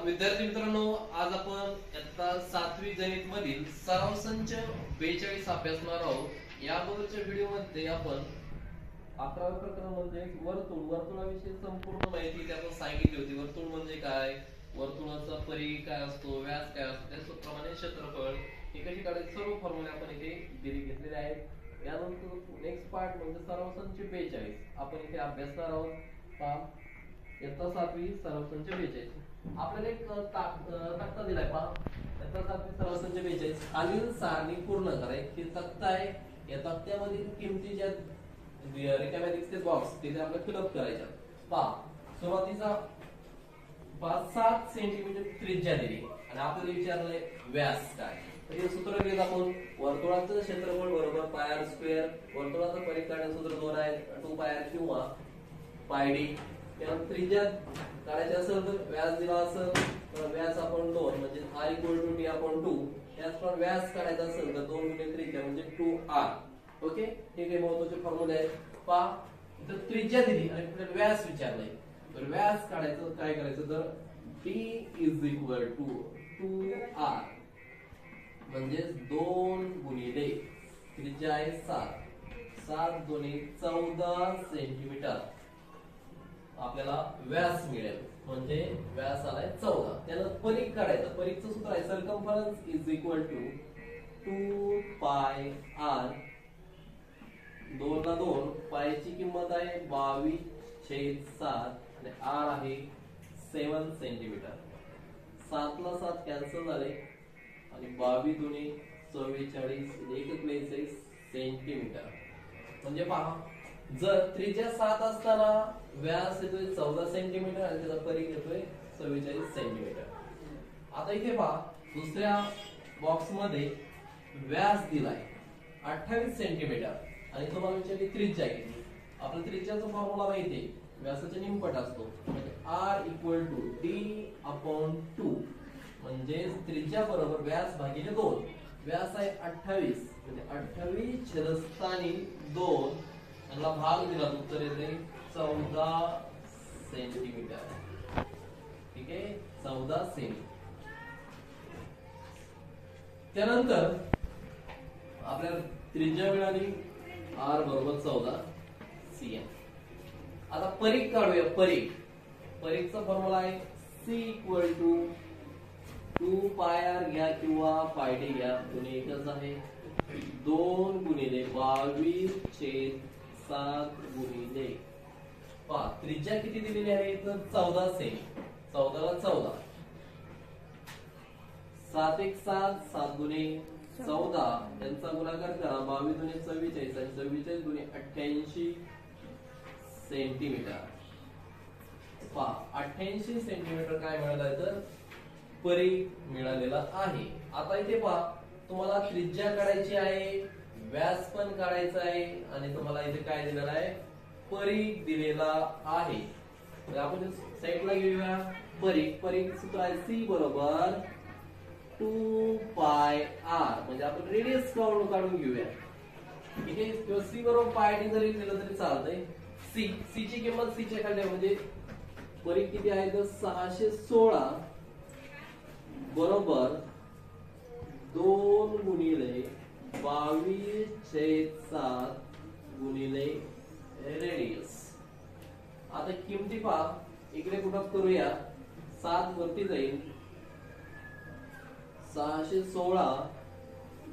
विद्यार्थी मित्रांनो, आज आपण इयत्ता 7वी गणित मधील सराव संच 42 अभ्यासणार आहोत। या अगोदरच्या व्हिडिओ मध्ये आपण 11वे प्रकरण म्हणजे वर्तुळाविषयी संपूर्ण माहिती आपण सांगितली होती। वर्तुळ म्हणजे काय, वर्तुळाचा परिघ काय असतो, व्यास काय असतो, त्याचप्रमाणे क्षेत्रफळ हे कशी काढायचे सर्व फॉर्म्युले आपण इथे घेतलेले आहेत। यानंतर नेक्स्ट पार्ट म्हणजे सराव संच 42 आपण इथे अभ्यासणार आहोत। पहा, इयत्ता 7वी सराव संच 42 आपल्याला एक तक्ता दिलाय। पहा, इयत्ता 7वी सराव संच 42 खालील सारणी पूर्ण करा। एक तक्ता आहे, या तक्त्यामधील किमती ज्या रिकाम्या दिसते बॉक्स तिथे आपल्याला फिलअप करायच्या। पहा, सुरुवातीचा 7 सेंटीमीटर त्रिज्या दिली आणि आपल्याला विचारलंय व्यास काय। तर हे सूत्र घेत आपण, वर्तुळाचं क्षेत्रफळ बरोबर पाय आर स्क्वेअर, वर्तुळाचा परिघ काढण्याचं सूत्र 2 आहे 2 पाय आर किंवा पाय डी। त्यानंतर त्रिज्या काढायची असेल तर व्यास दिला असेल तर व्यास आपण 2 म्हणजे r = d आपण 2। त्याचप्रमाणे व्यास काढायचा असेल तर 2 गुणिले त्रिज्या म्हणजे 2r। ओके, हे काही महत्त्वाचे फॉर्म्युले आहेत। पहा, तर त्रिज्या दिली आणि आपल्याला व्यास विचारलाय, तर व्यास काढायचं काय करायचं तर d = 2r म्हणजे 2 गुणिले त्रिज्या आहे 7 दुनी 14 सेंटीमीटर आपल्याला व्यास मिळेल। म्हणजे व्यास आलाय 14। त्याला परिघ काढायचं, परिघचं सूत्र आहे सर्कम्फरन्स = 2 पाय r। 2 ला 2 पायची किंमत आहे 22/7 आणि r आहे 7 सेंटीमीटर। 7 ला 7 कॅन्सल झाले आणि 22 दुनी 44 एकच 42 सेंटीमीटर। म्हणजे पहा, जर त्रिज्या 7 असताना व्यास येतोय 14 सेंटीमीटर आणि त्याचा परिघ येतोय 44 सेंटीमीटर। आता इथे पहा, दुसऱ्या बॉक्स मध्ये व्यास दिलाय 28 सेंटीमीटर आणि तुम्हाला विचारली त्रिज्या किती। आपल्या त्रिज्याचा फॉर्म्युला माहिती आहे, व्यासाच्या निमपट असतो म्हणजे r = d/2 म्हणजे त्रिज्या बरोबर व्यास भागिले 2। व्यास आहे 28 म्हणजे 28 छेदस्थानी 2 याला भाग दिला, उत्तर येते 14 सेंटीमीटर। ठीक आहे, 14 सेंटी। त्यानंतर आपल्याला त्रिज्या मिळाली r = 14 cm। आता परिघ काढूया। परिघचा फॉर्म्युला आहे c = 2 पाय r घ्या किंवा पाय d घ्या, दोन्ही एकच आहे। 2 गुणिले 22/7 गुणिले पहा त्रिज्या किती दिलेली आहे तर 14 सेमी। 14 ला 14 7 1 7 7 दुने 14 यांचा गुणाकार करा, 22 दुने 44 आणि 44 दुने 88 सेंटीमीटर। पहा 88 सेंटीमीटर काय मिळालं तर परिघ मिळालेला आहे। आता इथे पहा, तुम्हाला त्रिज्या काढायची आहे, व्यास पण काढायचा आहे आणि तुम्हाला इथे काय दिलेला आहे परिघ दिलेला आहे। तर आपण साइडला घेऊया परिघ सूत्र आहे c = 2 पाय r म्हणजे आपण रेडियस काढून घेऊया। ठीक आहे, किंवा c = पाय d जरी दिलं तरी चालतंय। c ची किंमत c च्या खाली म्हणजे परिघ किती आहे तर 616 बरोबर 2 गुणिले 22/7 गुणिले रेडियस। आता किमती पहा, इकडे कुठं करूया, 7 वरती जाईल, 616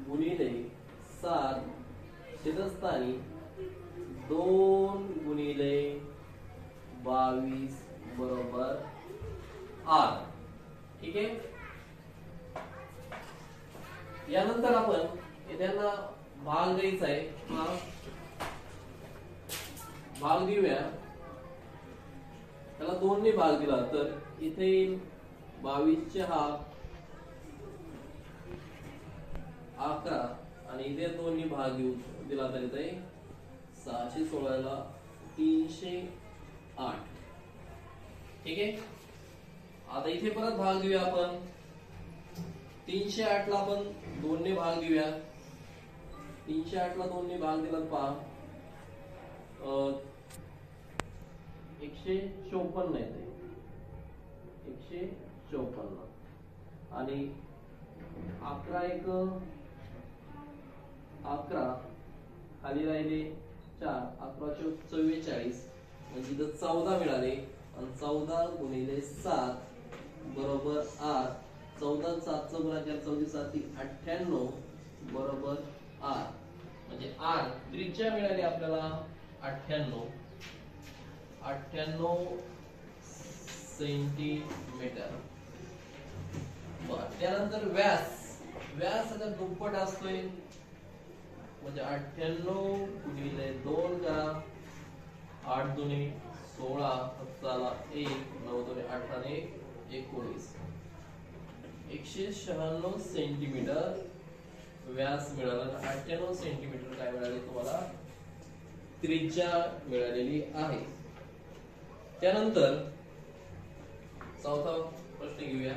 गुणिले 7 छेदस्थानी 2 गुणिले 22 बरोबर r। ठीक आहे, यानंतर आपण त्यांना भाग द्यायचा आहे। भाग देऊया, त्याला 2 ने भाग दिला तर इथे 22 चे हा 11 आणि इथे 2 ने भाग दिला तर इथे 616 ला 308। ठीक आहे, आता इथे परत भाग देऊया आपण, 308 ला आपण 2 ने भाग देऊया। 308 ला 2 ने भाग दिला पहा 154 येते, 154 54 आणि 11 एक 11 खाली राहिले 4 11 चौक 44 म्हणजे इथं 14 मिळाले आणि 14 गुणिले 7 बरोबर 8 14 7 चा गुणाकार 14 7 98 बरोबर 8 म्हणजे R त्रिज्या मिळाली आपल्याला 98 सेंटीमीटर. त्यानंतर व्यास आता दुप्पट असतोय म्हणजे 98 गुणिले 2 करा 8 दुने 16 चला 1 9 दुने 18 ने 19 196 सेंटीमीटर व्यास मिळाला. 98 सेंटीमीटर काय मिळाले तुम्हाला त्रिज्या मिळालेली आहे. त्यानंतर चौथा प्रश्न घेऊया.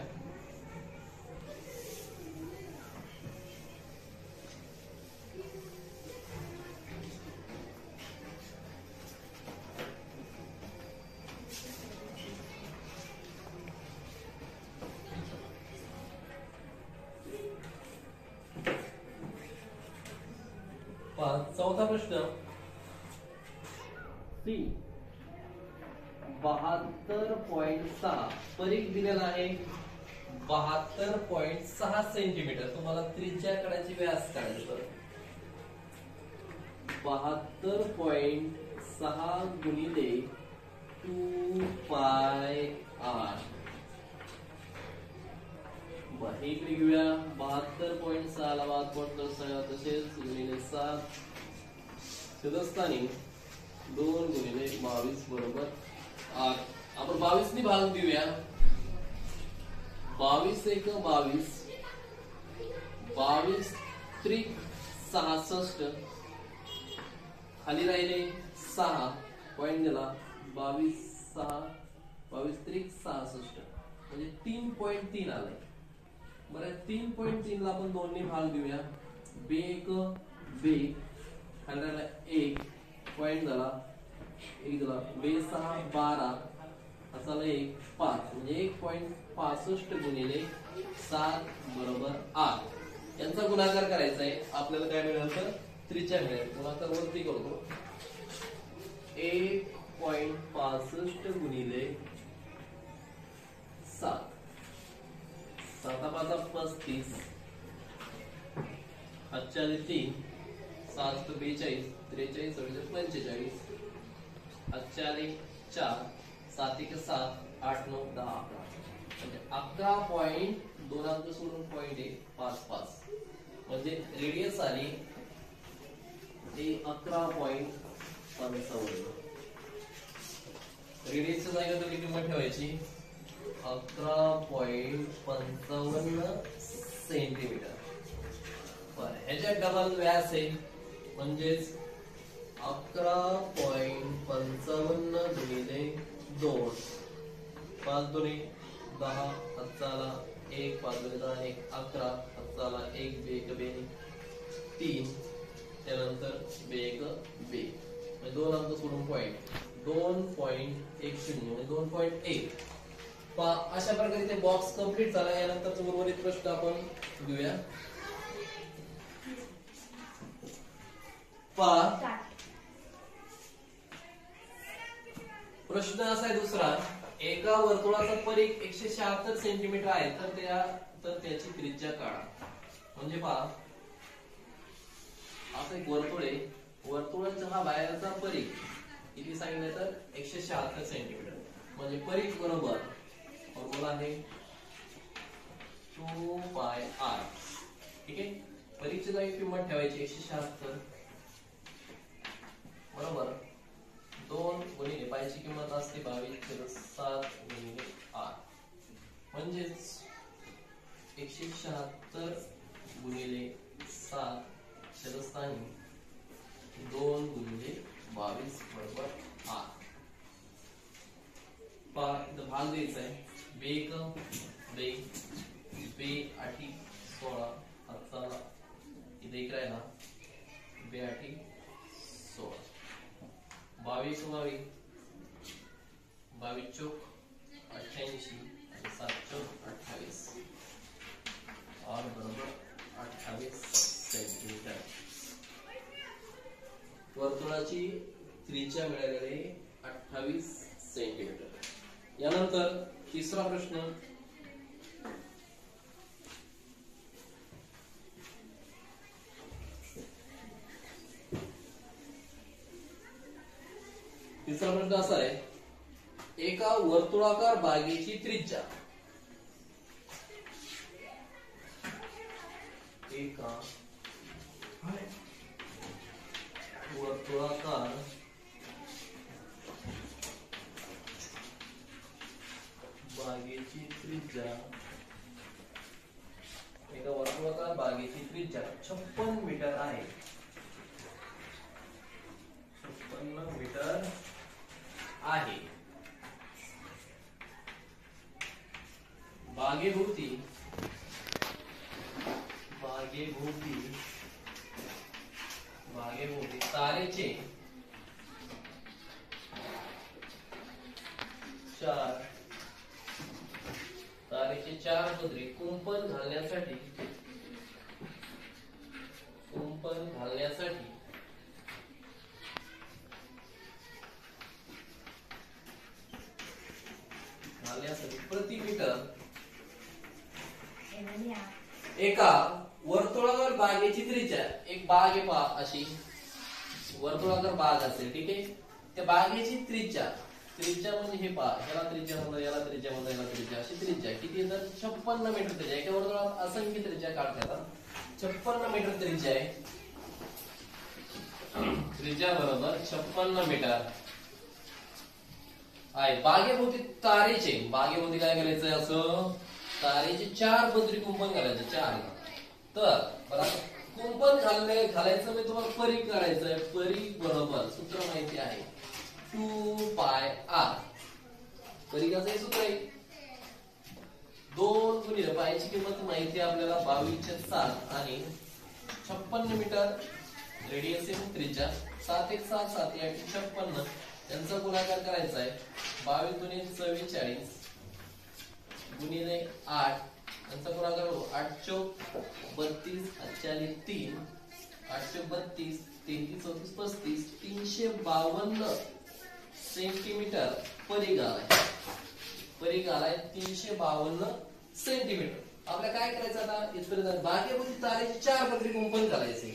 चौथा प्रश्न सी 72.6 परीख दिलेला आहे 72.6 सेंटीमीटर. तुम्हाला त्रिज्या काढायची व्यास काढायचं 72.6 गुणिले 2 पाय r. हे इकडे घेऊया 72.6 ला 72.6 तसेच गुणिले 7 सदस्थानी 2 गुणिले 22 बरोबर 8. आपण 22 ने भाग देऊया 22 एक 22 22 त्रिक 66 खाली राहिले 6 पॉइंट दिला 22 6 22 त्रिक 66 म्हणजे 3.3 आलाय. बरं 3.3 ला आपण 2 ने भाग देऊया बे एक बे खाली राहिला 1 पॉइंट झाला 1 दिला बे 6 12 असाला 1 5 म्हणजे 1.65 गुणिले 7 बरोबर 8. यांचा गुणाकार करायचा आहे आपल्याला काय मिळेल तर त्रिज्या मिळेल. गुणाकार वरती करतो 1.65 गुणिले 7 7 5 35 45 3 7 42 43 45 45 4 7 1 7 8 9 10 11 म्हणजे 11.2 अंक सोडून पॉइंट 55 म्हणजे रेडियस आली ते 11.55. रेडियसच्या जागेवर तर किती ठेवायची 11.55 सेंटीमीटर. ह्याच्या डबल व्यास आहे म्हणजेच 11.55 गुणिले 2 5 दुने 10 हाताला 1 5 दुने 10 1 11 हाताला 1 बे 1 बे 3 त्यानंतर बे 1 बे म्हणजे 2 अंक सोडून पॉइंट 2.10 म्हणजे 2.1. अशा प्रकारे ते बॉक्स कंप्लीट झाला. यानंतर उर्वरित प्रश्न आपण घेऊया. प्रश्न असा आहे दुसरा एका वर्तुळाचा परिघ 176 सेंटीमीटर आहे तर त्याची त्रिज्या काढा. म्हणजे पहा असं एक वर्तुळ आहे वर्तुळाचा हा बाहेरचा परिघ किती सांगितलं तर 176 सेंटीमीटर म्हणजे परिघ बरोबर फॉर्म्युला आहे 2 पाय r. ठीक आहे परिघची जागी किंमत ठेवायची 176 बरोबर 2 गुणिले पायची किंमत असते 22 गुणिले r म्हणजेच 176 गुणिले 7 शतस्थानी 2 गुणिले 22 बरोबर r. भाग द्यायचा आहे बे 1 बे बे 8 16 हाताला इथे एक राहिला बे 8 16 22 22 चौक 88 आणि 7 चौक वर्तुळाची त्रिज्या मिळालेली 28 सेंटीमीटर। यानंतर तिसरा प्रश्न, तिसरा प्रश्न असा आहे, एका वर्तुळाकार बागेची त्रिज्या, एका वर्तुळाकार बागेची त्रिज्या, एका वर्तुळाकार बागेची त्रिज्या 56 मीटर आहे। 56 मीटर आहे। बागेभोवती तारेचे चार पदरी कुंपण घालण्यासाठी प्रति मीटर एका वर्तुळाकार बागेची त्रिज्या, एक बाग आहे पहा, अशी वर्तुळाकार बाग असेल, ठीक आहे, त्या बागेची त्रिज्या म्हणजे हे पहा, याला त्रिज्या म्हणतात, याला त्रिज्या म्हणतात, याला त्रिज्या, अशी त्रिज्या किती आहे तर 56 मीटर त्रिज्या। एका वर्तुळात असंख्य त्रिज्या काढतात, 56 मीटर त्रिज्या आहे, त्रिज्या बरोबर 56 मीटर आहे। बागेभोवती बागेभोवती काय करायचंय, असं तारेचे 4 पदरी कुंपण घालायचे, 4। तर बरं, कुंपण घालायचं मी तुम्हाला परीघ करायचंय, परीघ बरोबर सूत्र माहिती आहे 2πr, परीघाचं हे सूत्र आहे 2 गुणिले पायची किंमत माहिती आहे आपल्याला 22/7 आणि 56 मीटर रेडियस आहे त्रिज्या, 7 1 7 7 8 56, यांचा गुणाकार करायचा आहे 22 दुनी 44 गुणिले 8, यांचा गुणाकार 8 चौक 32 8 3 8 चौक 32 33 34 35 352 सेंटीमीटर परीघ आलाय 352 सेंटीमीटर। आपल्याला काय करायचं आता, इथपर्यंत बागेभोवती तारेचे 4 पदरी कुंपण घालायचे,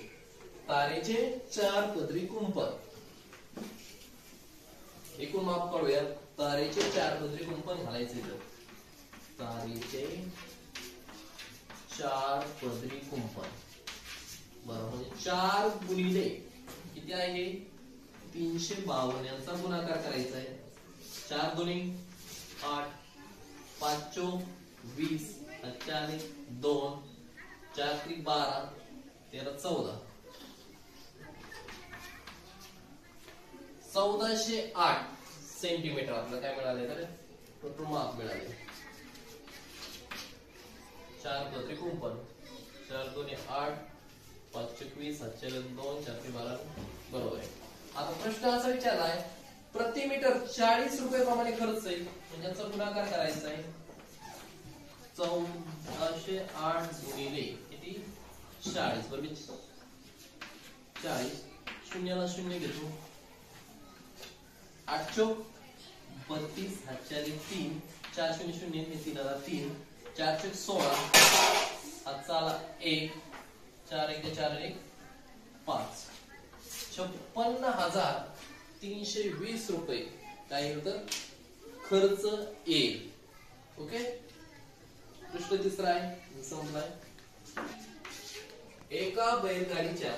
तारेचे 4 पदरी कुंपण, एकूण माप काढूया, तारेचे 4 पदरी कुंपण घालायचे, तारेचे 4 पदरी कुंपण बरोबर, म्हणजे 4 गुणिले किती आहे 352, यांचा गुणाकार करायचा आहे, 4 दुनी 8 5 चौक 20 4 2 4 3 12 13 14 1408 सेंटीमीटर आपल्याला काय मिळाले तर टोटल माप मिळाले। 4 पदरी कुंपण, 4 दुनी 8 5 चौक 20 7 2 4 3 12 बरोबर आहे। आता प्रश्न असा विचारलाय, प्रति मीटर 40 रुपये प्रमाणे खर्च आहे, म्हणजे याचा गुणाकार करायचा आहे 1408 गुणिले किती 40 बरोबर 40, शून्याला शून्य घेतो, 8 चौक 32 8 3 4 0 0 3 3 4 चौक 16 हातचा आला 1 4 1 4 1 5 56,320 रुपये काय होतं खर्च येईल। ओके, प्रश्न तिसरा आहे संपलाय, एका बैलगाडीच्या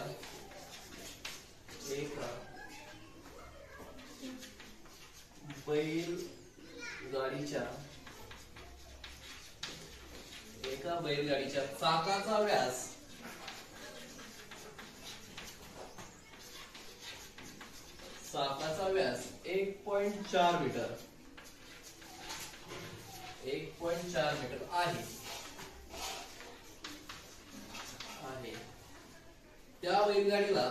चाकाचा व्यास 1.4 मीटर 1.4 मीटर आहे। त्या बैलगाडीला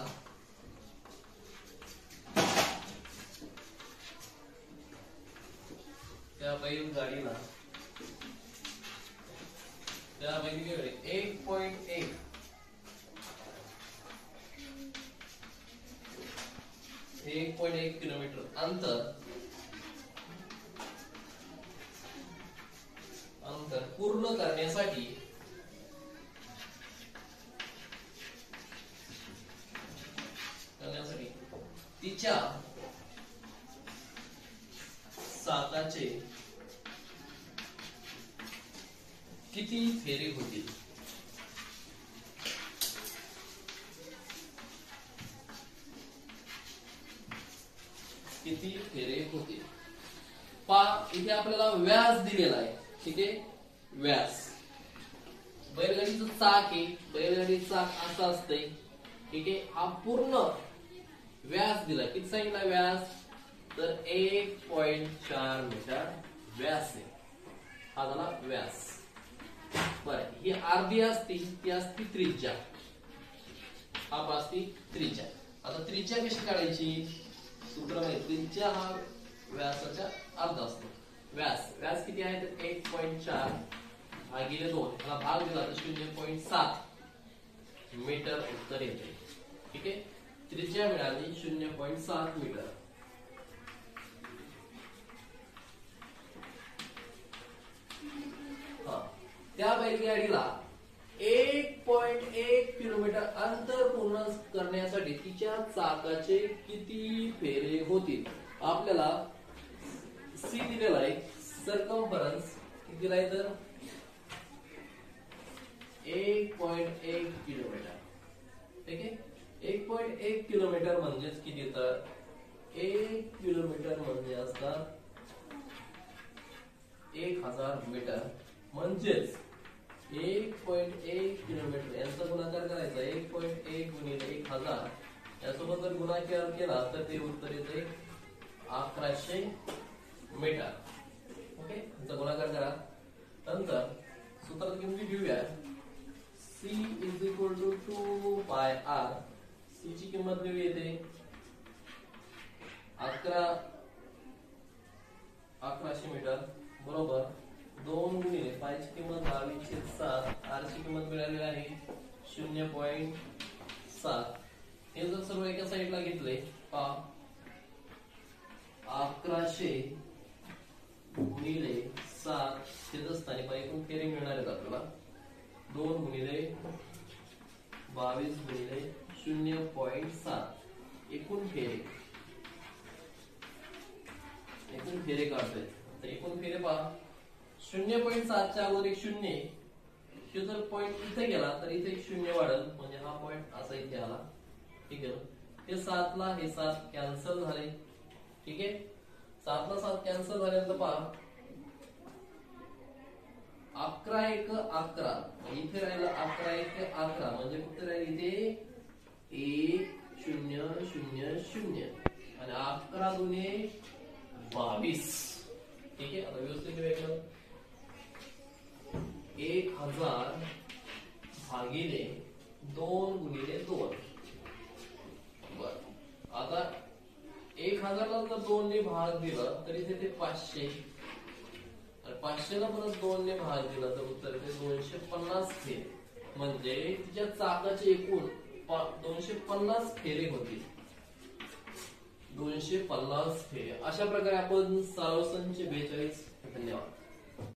त्या बैलगाडीकडे 1.1 1.1 किलोमीटर अंतर पूर्ण करण्यासाठी तिच्या चाकाचे किती फेरे होतील? किती फेरे होतील? इथे आपल्याला व्यास दिलेला आहे. ठीक आहे, व्यास. बैलगाडीचं चाक आहे, बैलगाडीचं चाक असं असतंय. ठीक आहे, हा पूर्ण व्यास दिला. किती सांगितला व्यास? तर 1.4 मीटर व्यास आहे. हा झाला व्यास. बरं, ही अर्धी असती, ती असती त्रिज्या. हा असती त्रिज्या. आता त्रिज्या कशी काढायची? सूत्र माहिती. त्रिज्या हा व्यासाच्या अर्धा असतो. व्यास किती आहे? तर 1.4 भागिले 2. ह्याला भाग दिला तर 0.7 मीटर उत्तर येते. ठीक आहे, त्रिज्या मिळाली 0.7 मीटर. त्या बैलगाडीला 1.1 किलोमीटर अंतर पूर्ण करण्यासाठी तिच्या चाकाचे किती फेरे होतील? आपल्याला सी दिलेला आहे, सर्कम्फरन्स किती दिलाय? तर 1.1 किलोमीटर. ठीक आहे, 1.1 किलोमीटर म्हणजेच किती? तर 1 किलोमीटर म्हणजे असतात 1000 मीटर. म्हणजेच 1.1 किलोमीटर यांचा गुणाकार करायचा. 1.1 गुणिले 1000 यासोबत जर गुणाकार केला तर ते उत्तर येते 1100 मीटर. ओके, यांचा गुणाकार करा. नंतर सूत्रात किमती घेऊया. C इज इक्वल टू 2 पाय R. C ची किंमत लिहू येते 1100 मीटर बरोबर 2 गुणिले पाय ची किंमत 22/7. R ची किंमत मिळालेली आहे 0.7. हे जर सर्व एका साईडला घेतले पहा 1100 गुणिले 7 छेदस्थानी पाय एकूण फेरे मिळणार आहेत आपल्याला. 2 गुणिले 22 गुणिले 0.7 एकूण फेरे काढतोय. तर एकूण फेरे पहा 0.7 च्या अगोदर एक 0 आहे. जर पॉइंट इथे गेला तर इथे एक 0 वाढेल, म्हणजे हा पॉइंट असा इथे आला. ठीक आहे, हे 7 ला हे 7 कॅन्सल झाले. ठीक आहे, 7 ला 7 कॅन्सल झाल्यानंतर पहा 11 1 11 इथे राहिलं 11 1 11 म्हणजे फक्त राहील इथे 1 0 0 0 आणि 11 दुने 22. ठीक आहे, आता व्यवस्थित वेगळं 1000 भागिले 2 गुणिले 2. बर, आता 1000 ला जर 2 ने भाग दिला तर इथे ते 500 आणि 500 ला परत 2 ने भाग दिला तर उत्तर येते 250 फेरे. म्हणजे तिच्या चाकाचे एकूण 250 फेरे होतील. 250 फेरे. अशा प्रकारे आपण 4242. धन्यवाद.